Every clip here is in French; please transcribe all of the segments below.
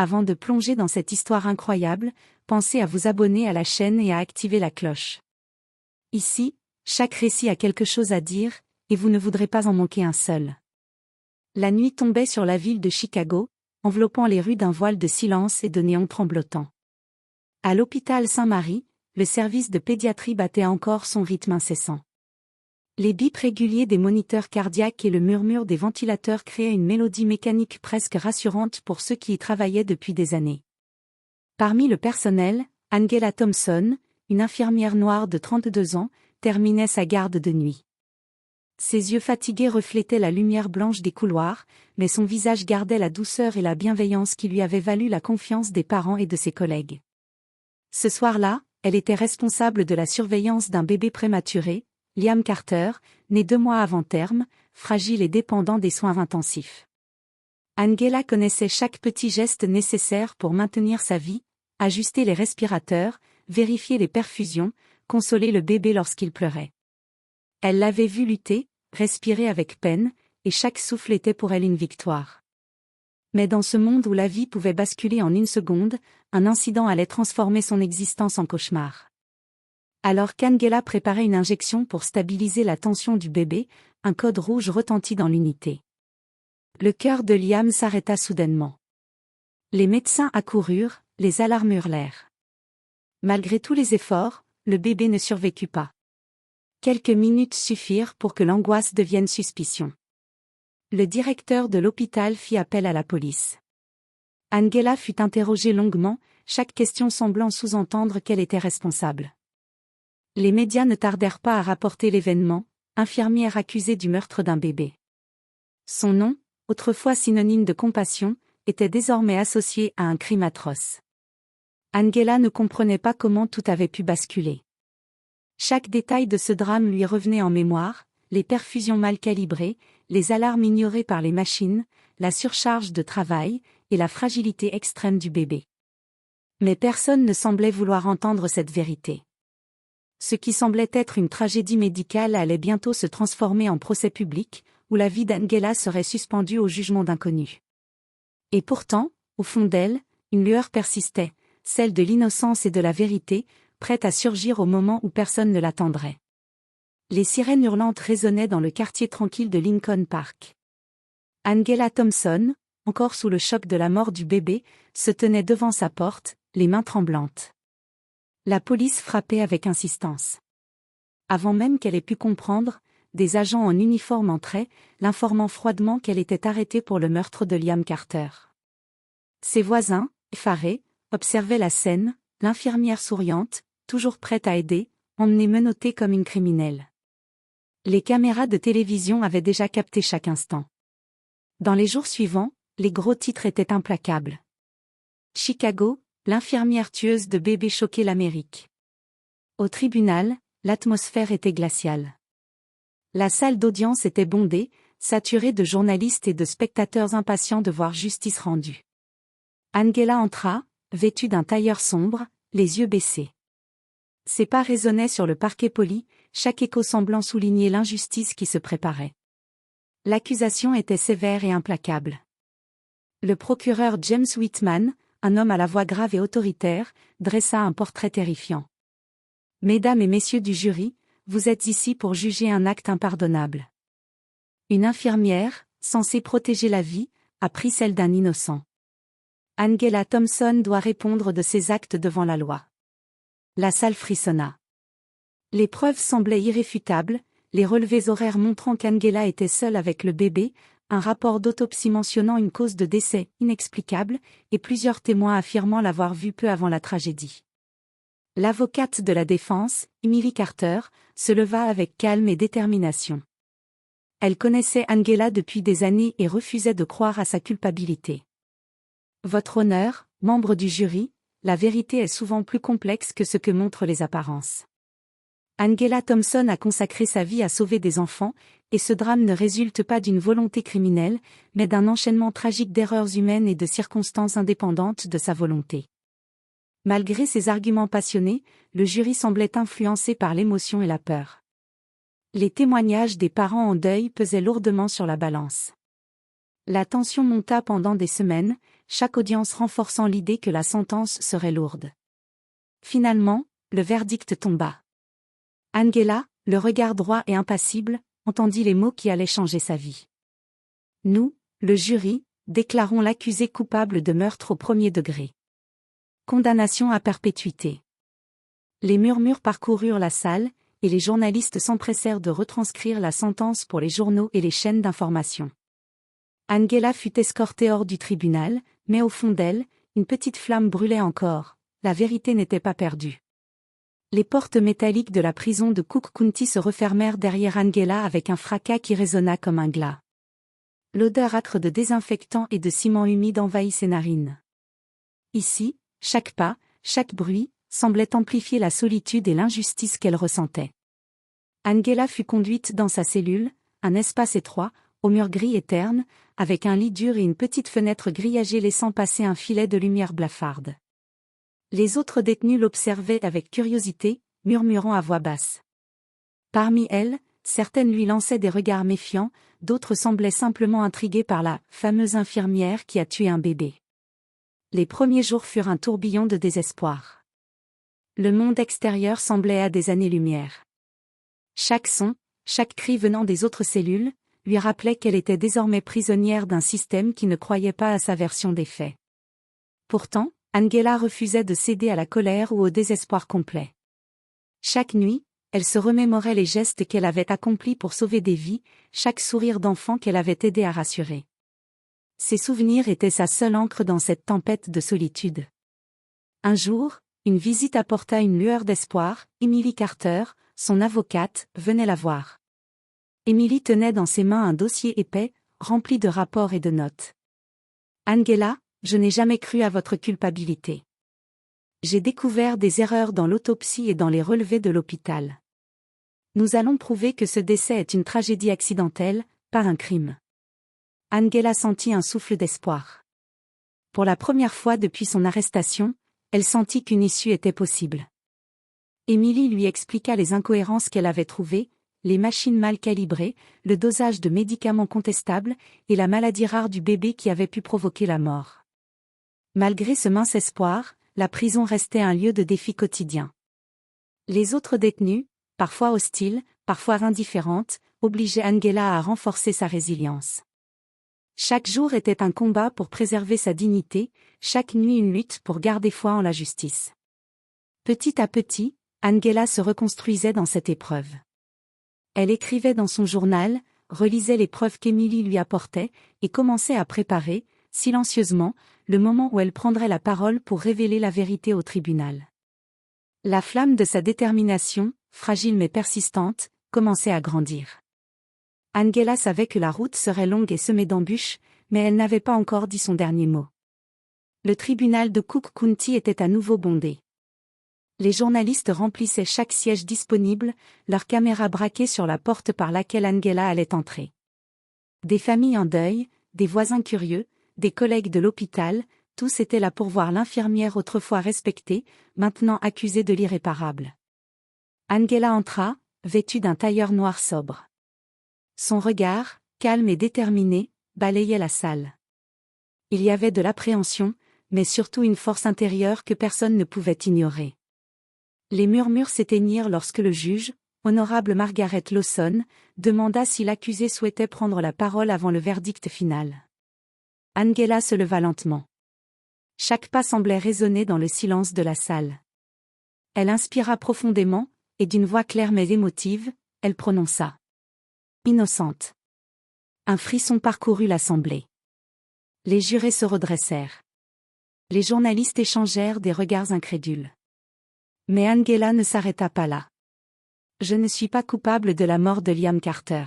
Avant de plonger dans cette histoire incroyable, pensez à vous abonner à la chaîne et à activer la cloche. Ici, chaque récit a quelque chose à dire, et vous ne voudrez pas en manquer un seul. La nuit tombait sur la ville de Chicago, enveloppant les rues d'un voile de silence et de néons tremblotants. À l'hôpital Saint-Marie, le service de pédiatrie battait encore son rythme incessant. Les bips réguliers des moniteurs cardiaques et le murmure des ventilateurs créaient une mélodie mécanique presque rassurante pour ceux qui y travaillaient depuis des années. Parmi le personnel, Angela Thompson, une infirmière noire de 32 ans, terminait sa garde de nuit. Ses yeux fatigués reflétaient la lumière blanche des couloirs, mais son visage gardait la douceur et la bienveillance qui lui avaient valu la confiance des parents et de ses collègues. Ce soir-là, elle était responsable de la surveillance d'un bébé prématuré, Liam Carter, né 2 mois avant terme, fragile et dépendant des soins intensifs. Angela connaissait chaque petit geste nécessaire pour maintenir sa vie, ajuster les respirateurs, vérifier les perfusions, consoler le bébé lorsqu'il pleurait. Elle l'avait vu lutter, respirer avec peine, et chaque souffle était pour elle une victoire. Mais dans ce monde où la vie pouvait basculer en une seconde, un incident allait transformer son existence en cauchemar. Alors qu'Angela préparait une injection pour stabiliser la tension du bébé, un code rouge retentit dans l'unité. Le cœur de Liam s'arrêta soudainement. Les médecins accoururent, les alarmes hurlèrent. Malgré tous les efforts, le bébé ne survécut pas. Quelques minutes suffirent pour que l'angoisse devienne suspicion. Le directeur de l'hôpital fit appel à la police. Angela fut interrogée longuement, chaque question semblant sous-entendre qu'elle était responsable. Les médias ne tardèrent pas à rapporter l'événement, infirmière accusée du meurtre d'un bébé. Son nom, autrefois synonyme de compassion, était désormais associé à un crime atroce. Angela ne comprenait pas comment tout avait pu basculer. Chaque détail de ce drame lui revenait en mémoire, les perfusions mal calibrées, les alarmes ignorées par les machines, la surcharge de travail, et la fragilité extrême du bébé. Mais personne ne semblait vouloir entendre cette vérité. Ce qui semblait être une tragédie médicale allait bientôt se transformer en procès public, où la vie d'Angela serait suspendue au jugement d'inconnu. Et pourtant, au fond d'elle, une lueur persistait, celle de l'innocence et de la vérité, prête à surgir au moment où personne ne l'attendrait. Les sirènes hurlantes résonnaient dans le quartier tranquille de Lincoln Park. Angela Thompson, encore sous le choc de la mort du bébé, se tenait devant sa porte, les mains tremblantes. La police frappait avec insistance. Avant même qu'elle ait pu comprendre, des agents en uniforme entraient, l'informant froidement qu'elle était arrêtée pour le meurtre de Liam Carter. Ses voisins, effarés, observaient la scène, l'infirmière souriante, toujours prête à aider, emmenée menottée comme une criminelle. Les caméras de télévision avaient déjà capté chaque instant. Dans les jours suivants, les gros titres étaient implacables. Chicago, l'infirmière tueuse de bébés choquait l'Amérique. Au tribunal, l'atmosphère était glaciale. La salle d'audience était bondée, saturée de journalistes et de spectateurs impatients de voir justice rendue. Angela entra, vêtue d'un tailleur sombre, les yeux baissés. Ses pas résonnaient sur le parquet poli, chaque écho semblant souligner l'injustice qui se préparait. L'accusation était sévère et implacable. Le procureur James Whitman, un homme à la voix grave et autoritaire, dressa un portrait terrifiant. « Mesdames et messieurs du jury, vous êtes ici pour juger un acte impardonnable. Une infirmière, censée protéger la vie, a pris celle d'un innocent. Angela Thompson doit répondre de ses actes devant la loi. » La salle frissonna. Les preuves semblaient irréfutables, les relevés horaires montrant qu'Angela était seule avec le bébé, un rapport d'autopsie mentionnant une cause de décès inexplicable, et plusieurs témoins affirmant l'avoir vue peu avant la tragédie. L'avocate de la défense, Emily Carter, se leva avec calme et détermination. Elle connaissait Angela depuis des années et refusait de croire à sa culpabilité. « Votre honneur, membre du jury, la vérité est souvent plus complexe que ce que montrent les apparences. Angela Thompson a consacré sa vie à sauver des enfants, et ce drame ne résulte pas d'une volonté criminelle, mais d'un enchaînement tragique d'erreurs humaines et de circonstances indépendantes de sa volonté. » Malgré ses arguments passionnés, le jury semblait influencé par l'émotion et la peur. Les témoignages des parents en deuil pesaient lourdement sur la balance. La tension monta pendant des semaines, chaque audience renforçant l'idée que la sentence serait lourde. Finalement, le verdict tomba. Angela, le regard droit et impassible, entendit les mots qui allaient changer sa vie. Nous, le jury, déclarons l'accusé coupable de meurtre au premier degré. Condamnation à perpétuité. Les murmures parcoururent la salle, et les journalistes s'empressèrent de retranscrire la sentence pour les journaux et les chaînes d'information. Angela fut escortée hors du tribunal, mais au fond d'elle, une petite flamme brûlait encore, la vérité n'était pas perdue. Les portes métalliques de la prison de Cook County se refermèrent derrière Angela avec un fracas qui résonna comme un glas. L'odeur âcre de désinfectant et de ciment humide envahit ses narines. Ici, chaque pas, chaque bruit, semblait amplifier la solitude et l'injustice qu'elle ressentait. Angela fut conduite dans sa cellule, un espace étroit, aux murs gris et ternes, avec un lit dur et une petite fenêtre grillagée laissant passer un filet de lumière blafarde. Les autres détenus l'observaient avec curiosité, murmurant à voix basse. Parmi elles, certaines lui lançaient des regards méfiants, d'autres semblaient simplement intriguées par la fameuse infirmière qui a tué un bébé. Les premiers jours furent un tourbillon de désespoir. Le monde extérieur semblait à des années-lumière. Chaque son, chaque cri venant des autres cellules, lui rappelait qu'elle était désormais prisonnière d'un système qui ne croyait pas à sa version des faits. Pourtant, Angela refusait de céder à la colère ou au désespoir complet. Chaque nuit, elle se remémorait les gestes qu'elle avait accomplis pour sauver des vies, chaque sourire d'enfant qu'elle avait aidé à rassurer. Ces souvenirs étaient sa seule encre dans cette tempête de solitude. Un jour, une visite apporta une lueur d'espoir, Emily Carter, son avocate, venait la voir. Emily tenait dans ses mains un dossier épais, rempli de rapports et de notes. « Angela, je n'ai jamais cru à votre culpabilité. J'ai découvert des erreurs dans l'autopsie et dans les relevés de l'hôpital. Nous allons prouver que ce décès est une tragédie accidentelle, pas un crime. » Angela sentit un souffle d'espoir. Pour la première fois depuis son arrestation, elle sentit qu'une issue était possible. Emily lui expliqua les incohérences qu'elle avait trouvées, les machines mal calibrées, le dosage de médicaments contestables, et la maladie rare du bébé qui avait pu provoquer la mort. Malgré ce mince espoir, la prison restait un lieu de défi quotidien. Les autres détenues, parfois hostiles, parfois indifférentes, obligeaient Angela à renforcer sa résilience. Chaque jour était un combat pour préserver sa dignité, chaque nuit une lutte pour garder foi en la justice. Petit à petit, Angela se reconstruisait dans cette épreuve. Elle écrivait dans son journal, relisait les preuves qu'Emily lui apportait, et commençait à préparer, silencieusement, le moment où elle prendrait la parole pour révéler la vérité au tribunal. La flamme de sa détermination, fragile mais persistante, commençait à grandir. Angela savait que la route serait longue et semée d'embûches, mais elle n'avait pas encore dit son dernier mot. Le tribunal de Cook County était à nouveau bondé. Les journalistes remplissaient chaque siège disponible, leurs caméras braquées sur la porte par laquelle Angela allait entrer. Des familles en deuil, des voisins curieux, des collègues de l'hôpital, tous étaient là pour voir l'infirmière autrefois respectée, maintenant accusée de l'irréparable. Angela entra, vêtue d'un tailleur noir sobre. Son regard, calme et déterminé, balayait la salle. Il y avait de l'appréhension, mais surtout une force intérieure que personne ne pouvait ignorer. Les murmures s'éteignirent lorsque le juge, honorable Margaret Lawson, demanda si l'accusé souhaitait prendre la parole avant le verdict final. Angela se leva lentement. Chaque pas semblait résonner dans le silence de la salle. Elle inspira profondément, et d'une voix claire mais émotive, elle prononça « Innocente ». Un frisson parcourut l'assemblée. Les jurés se redressèrent. Les journalistes échangèrent des regards incrédules. Mais Angela ne s'arrêta pas là. « Je ne suis pas coupable de la mort de Liam Carter.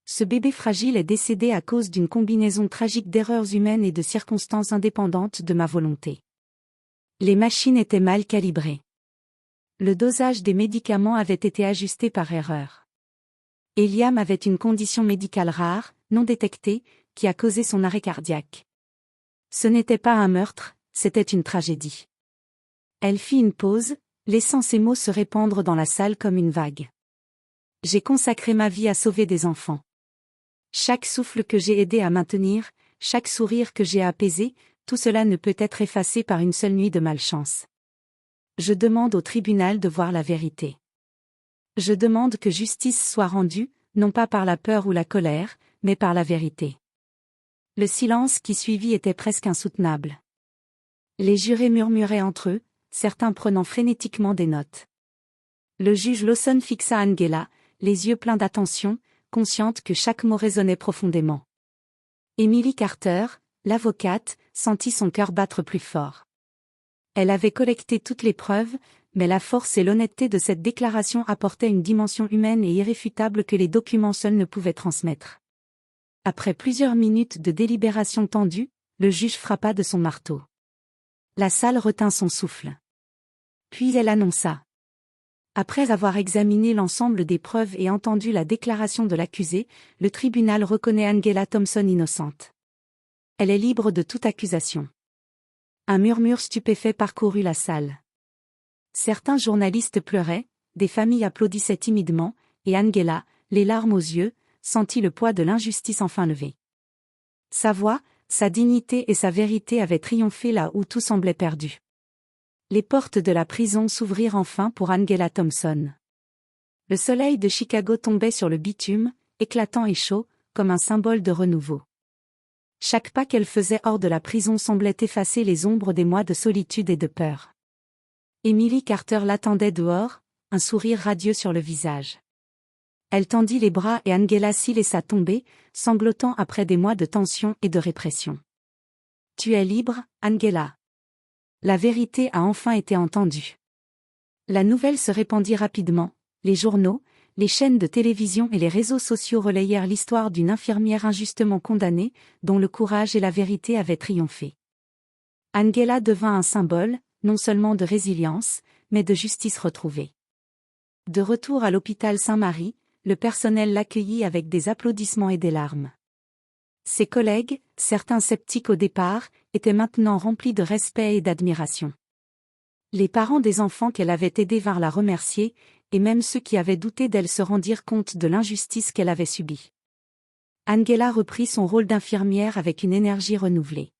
Ce bébé fragile est décédé à cause d'une combinaison tragique d'erreurs humaines et de circonstances indépendantes de ma volonté. Les machines étaient mal calibrées. Le dosage des médicaments avait été ajusté par erreur. Et Liam avait une condition médicale rare, non détectée, qui a causé son arrêt cardiaque. Ce n'était pas un meurtre, c'était une tragédie. » Elle fit une pause, laissant ses mots se répandre dans la salle comme une vague. « J'ai consacré ma vie à sauver des enfants. Chaque souffle que j'ai aidé à maintenir, chaque sourire que j'ai apaisé, tout cela ne peut être effacé par une seule nuit de malchance. Je demande au tribunal de voir la vérité. Je demande que justice soit rendue, non pas par la peur ou la colère, mais par la vérité. Le silence qui suivit était presque insoutenable. Les jurés murmuraient entre eux, certains prenant frénétiquement des notes. Le juge Lawson fixa Angela, les yeux pleins d'attention, consciente que chaque mot résonnait profondément. Emily Carter, l'avocate, sentit son cœur battre plus fort. Elle avait collecté toutes les preuves, mais la force et l'honnêteté de cette déclaration apportaient une dimension humaine et irréfutable que les documents seuls ne pouvaient transmettre. Après plusieurs minutes de délibération tendue, le juge frappa de son marteau. La salle retint son souffle. Puis elle annonça. Après avoir examiné l'ensemble des preuves et entendu la déclaration de l'accusé, le tribunal reconnaît Angela Thompson innocente. Elle est libre de toute accusation. Un murmure stupéfait parcourut la salle. Certains journalistes pleuraient, des familles applaudissaient timidement, et Angela, les larmes aux yeux, sentit le poids de l'injustice enfin levé. Sa voix, sa dignité et sa vérité avaient triomphé là où tout semblait perdu. Les portes de la prison s'ouvrirent enfin pour Angela Thompson. Le soleil de Chicago tombait sur le bitume, éclatant et chaud, comme un symbole de renouveau. Chaque pas qu'elle faisait hors de la prison semblait effacer les ombres des mois de solitude et de peur. Emily Carter l'attendait dehors, un sourire radieux sur le visage. Elle tendit les bras et Angela s'y laissa tomber, sanglotant après des mois de tension et de répression. « Tu es libre, Angela. » La vérité a enfin été entendue. La nouvelle se répandit rapidement, les journaux, les chaînes de télévision et les réseaux sociaux relayèrent l'histoire d'une infirmière injustement condamnée, dont le courage et la vérité avaient triomphé. Angela devint un symbole, non seulement de résilience, mais de justice retrouvée. De retour à l'hôpital Saint-Marie, le personnel l'accueillit avec des applaudissements et des larmes. Ses collègues, certains sceptiques au départ, étaient maintenant remplis de respect et d'admiration. Les parents des enfants qu'elle avait aidés vinrent la remercier, et même ceux qui avaient douté d'elle se rendirent compte de l'injustice qu'elle avait subie. Angela reprit son rôle d'infirmière avec une énergie renouvelée.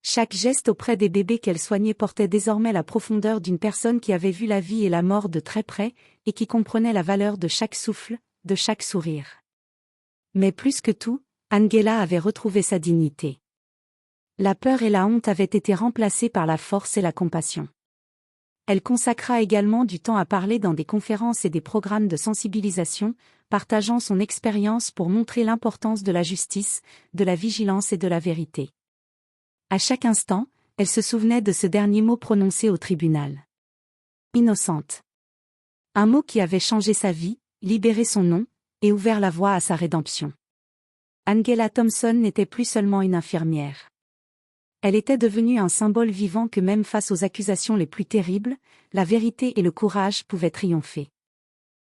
Chaque geste auprès des bébés qu'elle soignait portait désormais la profondeur d'une personne qui avait vu la vie et la mort de très près, et qui comprenait la valeur de chaque souffle, de chaque sourire. Mais plus que tout, Angela avait retrouvé sa dignité. La peur et la honte avaient été remplacées par la force et la compassion. Elle consacra également du temps à parler dans des conférences et des programmes de sensibilisation, partageant son expérience pour montrer l'importance de la justice, de la vigilance et de la vérité. À chaque instant, elle se souvenait de ce dernier mot prononcé au tribunal. Innocente. Un mot qui avait changé sa vie, libéré son nom, et ouvert la voie à sa rédemption. Angela Thompson n'était plus seulement une infirmière. Elle était devenue un symbole vivant que même face aux accusations les plus terribles, la vérité et le courage pouvaient triompher.